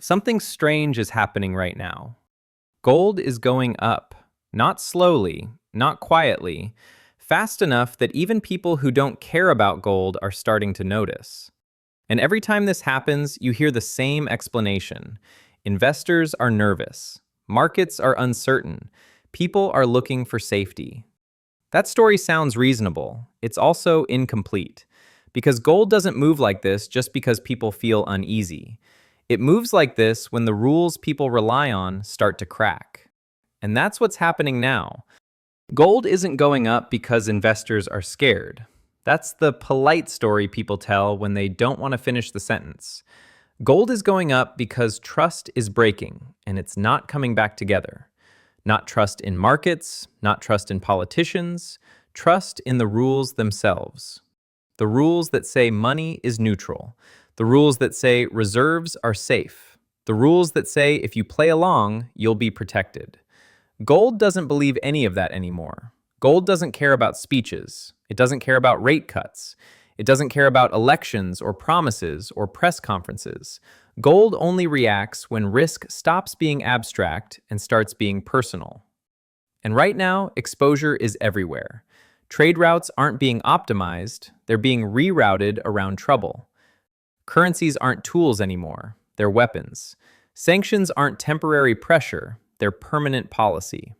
Something strange is happening right now. Gold is going up, not slowly, not quietly, fast enough that even people who don't care about gold are starting to notice. And every time this happens, you hear the same explanation. Investors are nervous. Markets are uncertain. People are looking for safety. That story sounds reasonable. It's also incomplete. Because gold doesn't move like this just because people feel uneasy. It moves like this when the rules people rely on start to crack. And that's what's happening now. Gold isn't going up because investors are scared. That's the polite story people tell when they don't want to finish the sentence. Gold is going up because trust is breaking and it's not coming back together. Not trust in markets, not trust in politicians, trust in the rules themselves. The rules that say money is neutral. The rules that say reserves are safe. The rules that say if you play along, you'll be protected. Gold doesn't believe any of that anymore. Gold doesn't care about speeches. It doesn't care about rate cuts. It doesn't care about elections or promises or press conferences. Gold only reacts when risk stops being abstract and starts being personal. And right now, exposure is everywhere. Trade routes aren't being optimized, they're being rerouted around trouble. Currencies aren't tools anymore, they're weapons. Sanctions aren't temporary pressure, they're permanent policy.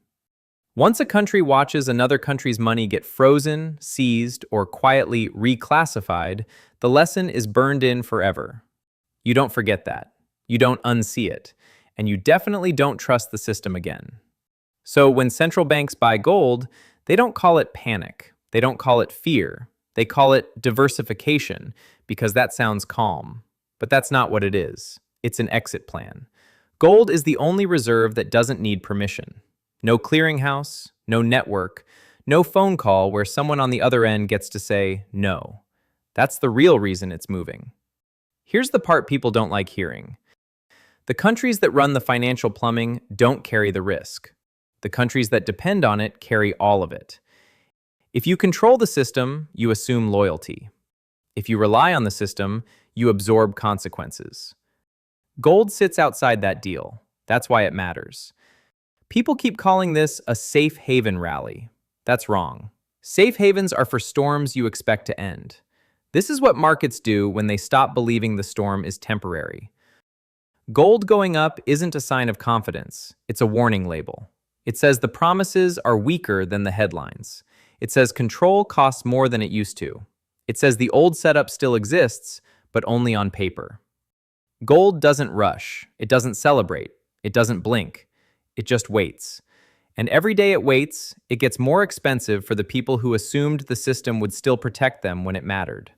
Once a country watches another country's money get frozen, seized, or quietly reclassified, the lesson is burned in forever. You don't forget that. You don't unsee it. And you definitely don't trust the system again. So when central banks buy gold, they don't call it panic. They don't call it fear. They call it diversification because that sounds calm. But that's not what it is. It's an exit plan. Gold is the only reserve that doesn't need permission. No clearinghouse, no network, no phone call where someone on the other end gets to say no. That's the real reason it's moving. Here's the part people don't like hearing. The countries that run the financial plumbing don't carry the risk. The countries that depend on it carry all of it. If you control the system, you assume loyalty. If you rely on the system, you absorb consequences. Gold sits outside that deal. That's why it matters. People keep calling this a safe haven rally. That's wrong. Safe havens are for storms you expect to end. This is what markets do when they stop believing the storm is temporary. Gold going up isn't a sign of confidence. It's a warning label. It says the promises are weaker than the headlines. It says control costs more than it used to. It says the old setup still exists, but only on paper. Gold doesn't rush. It doesn't celebrate. It doesn't blink. It just waits. And every day it waits, it gets more expensive for the people who assumed the system would still protect them when it mattered.